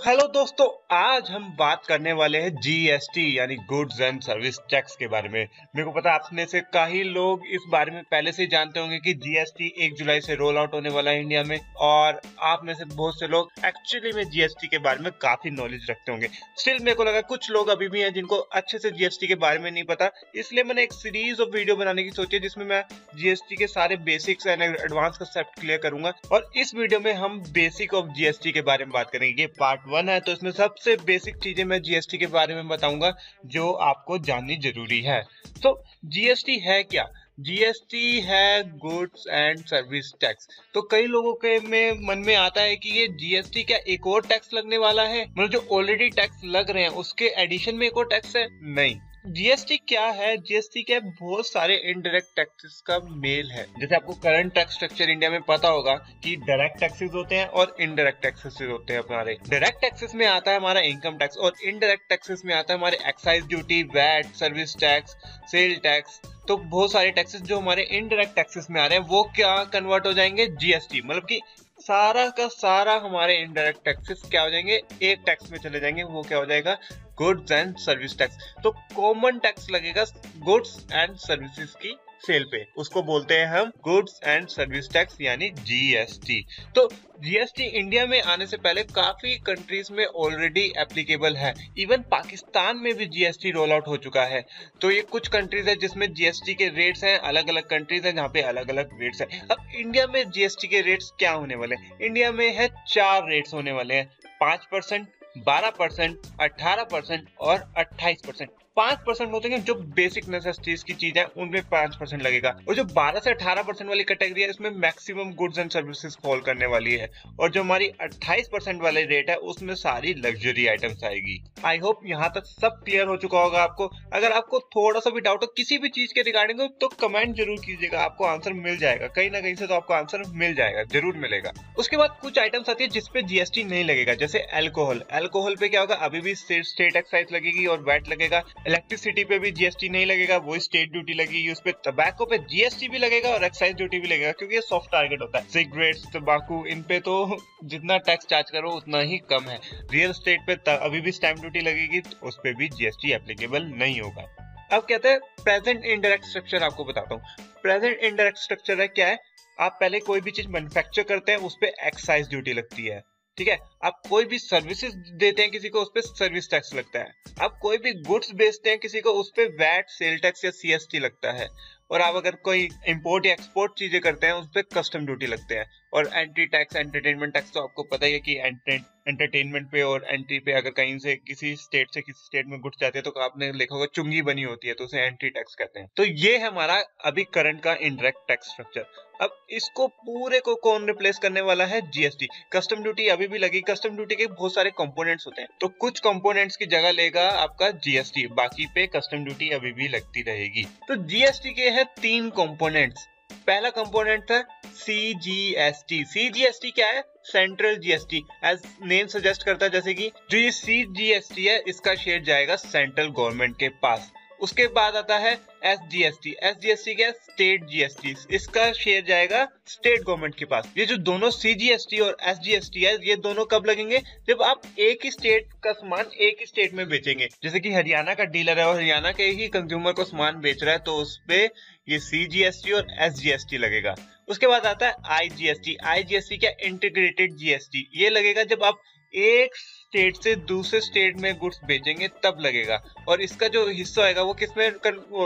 Hello दोस्तों, आज हम बात करने वाले हैं जीएसटी यानी गुड्स एंड सर्विस टैक्स के बारे में। मेरे को पता है आप में से कई लोग इस बारे में पहले से जानते होंगे कि जीएसटी 1 जुलाई से रोल आउट होने वाला है इंडिया में, और आप में से बहुत से लोग एक्चुअली में जीएसटी के बारे में काफी नॉलेज रखते होंगे। स्टिल मेरे को लगा कुछ लोग अभी भी हैं जिनको अच्छे से जीएसटी के बारे में नहीं पता, इसलिए मैंने एक सीरीज ऑफ वीडियो बनाने की सोची है जिसमें मैं जीएसटी के सारे basics and advance concept clear करूंगा। और इस वीडियो में हम बेसिक ऑफ जीएसटी के बारे में बात करेंगे। ये पार्ट 1 है, तो इसमें सबसे बेसिक चीजें मैं जीएसटी के बारे में बताऊंगा जो आपको जाननी जरूरी है। तो जीएसटी है क्या? जीएसटी है गुड्स एंड सर्विस टैक्स। तो कई लोगों के मन में आता है कि ये जीएसटी क्या एक और टैक्स लगने वाला है, मतलब जो ऑलरेडी टैक्स लग रहे हैं उसके एडिशन में एक और टैक्स है। नहीं, जीएसटी क्या है? जीएसटी क्या बहुत सारे इनडायरेक्ट टैक्सेस का मेल है। जैसे आपको करंट टैक्स स्ट्रक्चर इंडिया में पता होगा कि डायरेक्ट टैक्सेस होते हैं और इनडायरेक्ट टैक्सेस होते हैं। हमारे डायरेक्ट टैक्सेस में आता है हमारा इनकम टैक्स, और इनडायरेक्ट टैक्सेस में आता है हमारे excise duty, VAT, service tax, sale tax. तो बहुत सारे टैक्सेस जो हमारे इनडायरेक्ट टैक्सेस में आ रहे हैं वो क्या कन्वर्ट हो जाएंगे जीएसटी, मतलब कि सारा का सारा हमारे इनडायरेक्ट टैक्सेस क्या हो जाएंगे, एक टैक्स में चले जाएंगे। वो क्या हो जाएगा? Goods and service tax. तो कॉमन टैक्स लगेगा गुड्स एंड सर्विसेज की सेल पे, उसको बोलते हैं हम गुड्स एंड सर्विस टैक्स यानी जीएसटी। तो जीएसटी इंडिया में आने से पहले काफी कंट्रीज में ऑलरेडी एप्लीकेबल है। इवन पाकिस्तान में भी जीएसटी रोल आउट हो चुका है। तो ये कुछ कंट्रीज है जिसमें जीएसटी के रेट्स हैं, अलग अलग कंट्रीज हैं जहाँ पे अलग अलग रेट्स हैं। अब इंडिया में जीएसटी के रेट्स क्या होने वाले हैं? इंडिया में है 4 रेट्स होने वाले हैं, 5%, 12%, 18% और 28%। 5% होते हैं जो बेसिक नेसेसिटीज की चीज है, उनमें 5% लगेगा। और जो 12 से 18% वाली कैटेगरी है इसमें maximum goods and services fall करने वाली है। और जो हमारी 28% वाले रेट है उसमें सारी लग्जरी आइटम्स आएगी। आई होप यहाँ तक सब क्लियर हो चुका होगा आपको। अगर आपको थोड़ा सा भी डाउट हो किसी भी चीज के रिगार्डिंग हो तो कमेंट जरूर कीजिएगा, आपको आंसर मिल जाएगा। कहीं ना कहीं से तो आपको आंसर मिल जाएगा, जरूर मिलेगा। उसके बाद कुछ आइटम्स आती है जिसपे जीएसटी नहीं लगेगा, जैसे अल्कोहल। अल्कोहल पे क्या होगा? अभी भी स्टेट एक्साइज लगेगी और वैट लगेगा। इलेक्ट्रिसिटी पे भी जीएसटी नहीं लगेगा, वो स्टेट ड्यूटी लगेगी। उस पे टबैको पे जीएसटी भी लगेगा और एक्साइज ड्यूटी भी लगेगा, क्योंकि ये सॉफ्ट टारगेट होता है। सिगरेट्स, तंबाकू, इन पे तो जितना टैक्स चार्ज करो उतना ही कम है। रियल एस्टेट पे अभी भी स्टैंप ड्यूटी लगेगी, तो उस पे भी जीएसटी एप्लीकेबल नहीं होगा। अब कहते हैं प्रेजेंट इनडायरेक्ट स्ट्रक्चर। आपको बताता हूँ प्रेजेंट इनडायरेक्ट स्ट्रक्चर है क्या है। आप पहले कोई भी चीज मैन्युफैक्चर करते हैं उस पे एक्साइज ड्यूटी लगती है, ठीक है। आप कोई भी सर्विसेज देते हैं किसी को, उस पे सर्विस टैक्स लगता है। आप कोई भी गुड्स बेचते हैं किसी को, उस पे वैट, सेल टैक्स या सीएसटी लगता है। और आप अगर कोई इंपोर्ट या एक्सपोर्ट चीजें करते हैं उस पे कस्टम ड्यूटी लगते हैं। और एंट्री टैक्स, एंटरटेनमेंट टैक्स तो आपको पता ही है कि एंटरटेनमेंट पे और एंट्री पे अगर कहीं से किसी स्टेट से किसी स्टेट में गुड्स जाते हैं तो आपने लिखा होगा चुंगी बनी होती है, तो उसे एंट्री टैक्स कहते हैं। तो ये है हमारा अभी करंट का इनडायरेक्ट टैक्स स्ट्रक्चर। अब इसको पूरे को कौन रिप्लेस करने वाला है? जीएसटी। कस्टम ड्यूटी अभी भी लगी। कस्टम ड्यूटी के बहुत सारे कंपोनेंट्स होते हैं, तो कुछ कंपोनेंट्स की जगह लेगा आपका जीएसटी, बाकी पे कस्टम ड्यूटी अभी भी लगती रहेगी। तो जीएसटी के हैं 3 कंपोनेंट्स। पहला कंपोनेंट है सीजीएसटी। सीजीएसटी क्या है? Central GST. As name suggest करता है, जैसे कि जो ये सीजीएसटी है इसका शेयर जाएगा सेंट्रल गवर्नमेंट के पास। उसके बाद आता है एसजीएसटी। एसजीएसटी क्या है? State GST. इसका शेयर जाएगा स्टेट गवर्नमेंट के पास। ये जो दोनों सीजीएसटी और एसजीएसटी है, ये दोनों कब लगेंगे? जब आप एक ही स्टेट का सामान एक ही स्टेट में बेचेंगे। जैसे कि हरियाणा का डीलर है और हरियाणा के ही कंज्यूमर को सामान बेच रहा है, तो उस पे ये सीजीएसटी और एसजीएसटी लगेगा। उसके बाद आता है आईजीएसटी। आईजीएसटी क्या? Integrated GST. ये लगेगा जब आप एक स्टेट से दूसरे स्टेट में गुड्स बेचेंगे तब लगेगा। और इसका जो हिस्सा होगा वो किसमें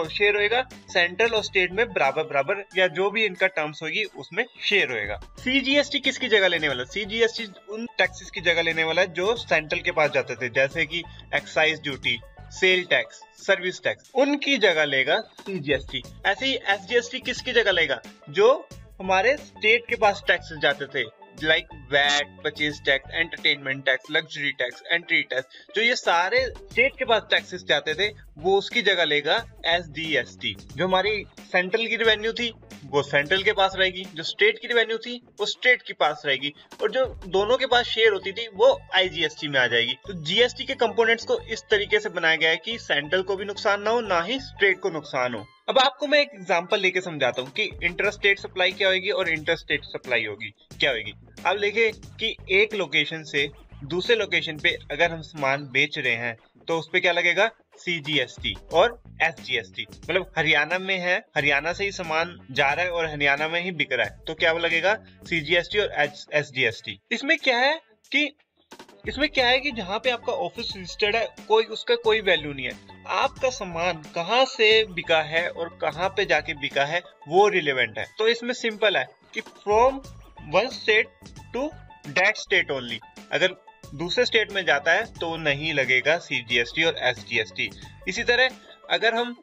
शेयर होएगा? सेंट्रल और स्टेट में बराबर बराबर, या जो भी इनका टर्म्स होगी उसमें शेयर होएगा। सीजीएसटी किसकी जगह लेने वाला? सीजीएसटी उन टैक्सेस की जगह लेने वाला है जो सेंट्रल के पास जाते थे, जैसे कि excise duty, sale tax, service tax, उनकी जगह लेगा सीजीएसटी। ऐसे ही एसजीएसटी किसकी जगह लेगा? जो हमारे स्टेट के पास टैक्सेस जाते थे, like VAT, purchase tax, entertainment tax, luxury tax, entry tax, जो ये सारे स्टेट के पास टैक्सेस जाते थे वो उसकी जगह लेगा एसडीएसटी। जो हमारी सेंट्रल की रेवेन्यू थी वो सेंट्रल के पास रहेगी, जो स्टेट की रेवेन्यू थी वो स्टेट के पास रहेगी, और जो दोनों के पास शेयर होती थी वो आईजीएसटी में आ जाएगी। तो जीएसटी के कंपोनेंट्स को इस तरीके से बनाया गया है कि सेंट्रल को भी नुकसान ना हो, ना ही स्टेट को नुकसान हो। अब आपको मैं एक एग्जांपल लेके समझाता हूँ कि इंटर स्टेट सप्लाई क्या होगी और इंटर स्टेट सप्लाई होगी क्या होगी। अब देखिए कि एक लोकेशन से दूसरे लोकेशन पे अगर हम सामान बेच रहे हैं तो उस पे क्या लगेगा, CGST और SGST। मतलब हरियाणा में है, हरियाणा से ही सामान जा रहा है और हरियाणा में ही बिक रहा है, तो क्या लगेगा, CGST और SGST। इसमें क्या है कि जहाँ पे आपका ऑफिस रजिस्टर्ड है उसका कोई वैल्यू नहीं है। आपका सामान कहाँ से बिका है और कहाँ पे जाके बिका है वो रिलेवेंट है। तो इसमें सिंपल है कि from one state to that state only. अगर दूसरे स्टेट में जाता है तो नहीं लगेगा CGST और SGST। इसी तरह अगर हम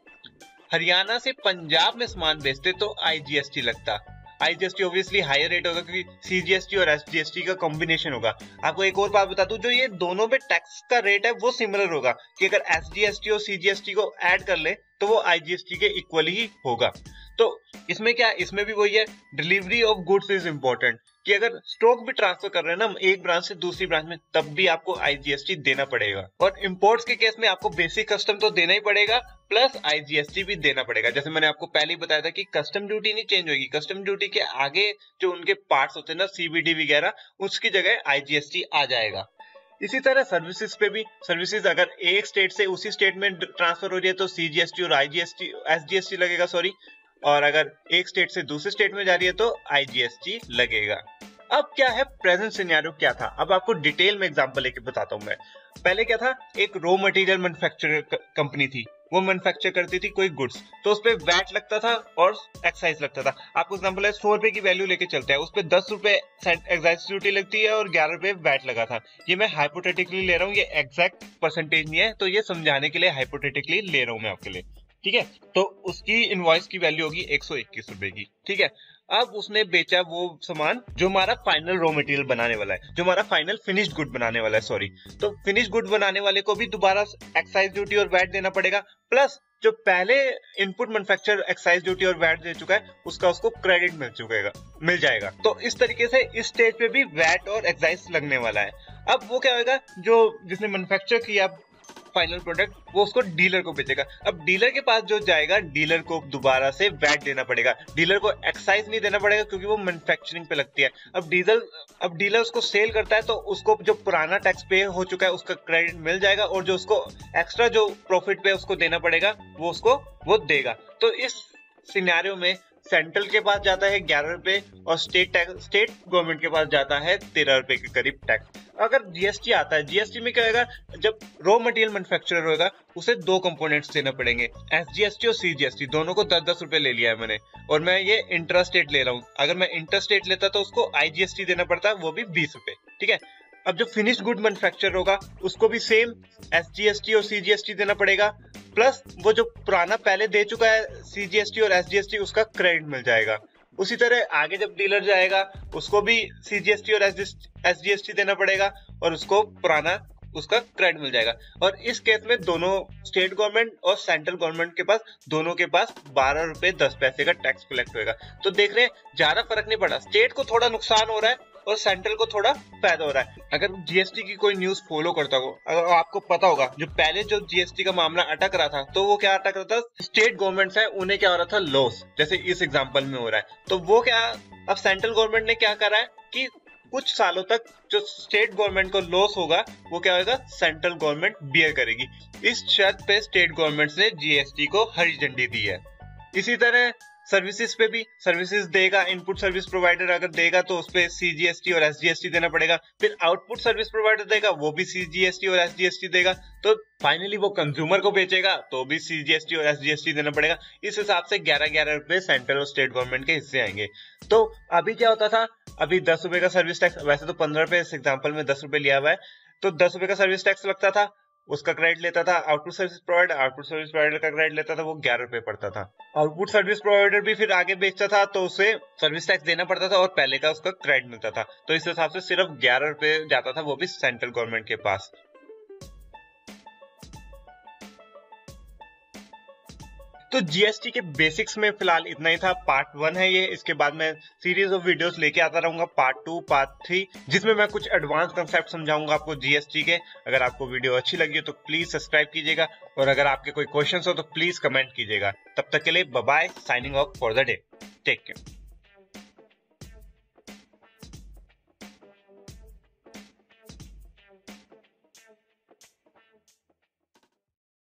हरियाणा से पंजाब में सामान बेचते तो IGST लगता। IGST ऑब्वियसली हायर रेट होगा क्योंकि CGST और SGST का कॉम्बिनेशन होगा। आपको एक और बात बता दूं, जो ये दोनों पे टैक्स का रेट है वो सिमिलर होगा कि अगर SGST और CGST को ऐड कर ले तो वो IGST के इक्वल ही होगा। तो इसमें क्या, इसमें भी वही है, delivery of goods is important, कि अगर स्टॉक भी ट्रांसफर कर रहे हैं ना हम एक ब्रांच से दूसरी ब्रांच में, तब भी आपको IGST देना पड़ेगा। और इंपोर्ट्स के केस में आपको बेसिक कस्टम तो देना ही पड़ेगा, प्लस IGST भी देना पड़ेगा। जैसे मैंने आपको पहले ही बताया था कि कस्टम ड्यूटी नहीं चेंज होगी, कस्टम ड्यूटी के आगे जो उनके पार्ट्स होते हैं ना, CVD वगैरह, उसकी जगह IGST आ जाएगा। इसी तरह सर्विसेज पे भी, सर्विसेज अगर एक स्टेट से उसी स्टेट में ट्रांसफर हो रही है तो CGST और SGST लगेगा, सॉरी। और अगर एक स्टेट से दूसरे स्टेट में जा रही है तो IGST लगेगा। अब क्या है प्रेजेंट सिनेरियो क्या था, अब आपको डिटेल में एग्जांपल लेके बताता हूं मैं। पहले क्या था, एक रॉ मटेरियल मैन्युफैक्चरर कंपनी थी, वो मैन्युफैक्चर करती थी कोई गुड्स, तो उस पर वैट लगता था और एक्साइज लगता था। आपको एग्जांपल है 100 रुपए की वैल्यू लेके चलते हैं, उस पर 10 रुपए एक्साइज ड्यूटी लगती है और 11 रुपए वैट लगा था। ये मैं हाइपोथेटिकली ले रहा हूँ, ये एग्जैक्ट परसेंटेज नहीं है, तो ये समझाने के लिए हाइपोथेटिकली ले रहा हूँ मैं आपके लिए, ठीक है। तो उसकी इनवॉइस की वैल्यू होगी 121 रुपए की, ठीक है। अब उसने बेचा वो सामान जो हमारा फाइनल रॉ मटेरियल बनाने वाला है, जो हमारा फाइनल फिनिश्ड गुड बनाने वाला है, सॉरी। तो फिनिश्ड गुड बनाने वाले को भी दोबारा एक्साइज ड्यूटी और वैट देना पड़ेगा, प्लस जो पहले इनपुट मैन्युफैक्चरर एक्साइज ड्यूटी और वैट दे चुका है उसका उसको क्रेडिट मिल जाएगा। तो इस तरीके से इस स्टेज पे भी वैट और एक्साइज लगने वाला है। अब वो क्या होगा, जो जिसने मैन्युफैक्चर किया फाइनल प्रोडक्ट, वो उसको डीलर को बेचेगा। अब डीलर के पास जो जाएगा, डीलर को दोबारा से वैट देना पड़ेगा, डीलर को एक्साइज नहीं देना पड़ेगा क्योंकि वो मैन्युफैक्चरिंग पे लगती है। अब डीलर उसको सेल करता है तो उसको जो पुराना टैक्स पे हो चुका है उसका क्रेडिट मिल जाएगा, और जो उसको एक्स्ट्रा जो प्रॉफिट पे उसको देना पड़ेगा वो देगा। तो इस सिनेरियो में सेंट्रल के पास जाता है 11 रुपए और स्टेट गवर्नमेंट के पास जाता है 13 रुपए के करीब टैक्स। अगर GST आता है, GST में क्या होगा, जब रॉ मटेरियल मैन्युफैक्चरर होगा उसे दो कंपोनेंट्स देना पड़ेंगे, SGST और CGST, दोनों को 10-10 रुपए ले लिया है मैंने, और मैं ये इंटर स्टेट ले रहा हूँ। अगर मैं इंटर स्टेट लेता तो उसको IGST देना पड़ता, वो भी 20 रुपए, ठीक है। अब जो फिनिश्ड गुड मैन्युफैक्चरर होगा उसको भी सेम SGST और CGST देना पड़ेगा, प्लस वो जो पुराना पहले दे चुका है CGST और SGST उसका क्रेडिट मिल जाएगा। उसी तरह आगे जब डीलर जाएगा उसको भी CGST और SGST देना पड़ेगा और उसको पुराना उसका क्रेडिट मिल जाएगा। और इस केस में दोनों स्टेट गवर्नमेंट और सेंट्रल गवर्नमेंट के पास, दोनों के पास 12 रुपए 10 पैसे का टैक्स कलेक्ट होगा। तो देख रहे हैं ज्यादा फर्क नहीं पड़ा, स्टेट को थोड़ा नुकसान हो रहा है और सेंट्रल को थोड़ा फायदा हो रहा है। अगर GST की कोई न्यूज फॉलो करता हो, अगर आपको पता होगा जो पहले जो GST का मामला अटक रहा था, तो वो क्या अटक रहा था, स्टेट गवर्नमेंट्स है उन्हें क्या हो रहा था, लॉस, जैसे इस एग्जांपल में हो रहा है। तो वो क्या, अब सेंट्रल गवर्नमेंट ने क्या करा है कि कुछ सालों तक जो स्टेट गवर्नमेंट को लॉस होगा वो क्या होगा, सेंट्रल गवर्नमेंट बियर करेगी। इस शर्त पे स्टेट गवर्नमेंट्स ने GST को हरी झंडी दी है। इसी तरह सर्विसेज पे भी, सर्विसेज देगा इनपुट सर्विस प्रोवाइडर अगर देगा तो उस पे CGST और SGST देना पड़ेगा, फिर आउटपुट सर्विस प्रोवाइडर देगा वो भी CGST और SGST देगा, तो फाइनली वो कंज्यूमर को बेचेगा तो भी CGST और SGST देना पड़ेगा। इस हिसाब से 11-11 रुपए सेंट्रल और स्टेट गवर्नमेंट के हिस्से आएंगे। तो अभी क्या होता था, अभी 10 रुपए का सर्विस टैक्स, वैसे तो 15 रुपए इस एग्जाम्पल में 10 रुपए लिया हुआ है, तो 10 रुपए का सर्विस टैक्स लगता था, उसका क्रेडिट लेता था आउटपुट सर्विस प्रोवाइडर का क्रेडिट लेता था, वो 11 रुपए पड़ता था। आउटपुट सर्विस प्रोवाइडर भी फिर आगे बेचता था तो उसे सर्विस टैक्स देना पड़ता था और पहले का उसका क्रेडिट मिलता था। तो इस हिसाब से सिर्फ 11 रुपए जाता था, वो भी सेंट्रल गवर्नमेंट के पास। तो GST के बेसिक्स में फिलहाल इतना ही था, पार्ट 1 है ये। इसके बाद मैं सीरीज ऑफ वीडियोस लेके आता रहूंगा, पार्ट 2, पार्ट 3, जिसमें मैं कुछ एडवांस कंसेप्ट समझाऊंगा आपको GST के। अगर आपको वीडियो अच्छी लगी हो तो प्लीज सब्सक्राइब कीजिएगा, और अगर आपके कोई क्वेश्चंस हो तो प्लीज कमेंट कीजिएगा। तब तक के लिए bye bye, signing off for the day, take care.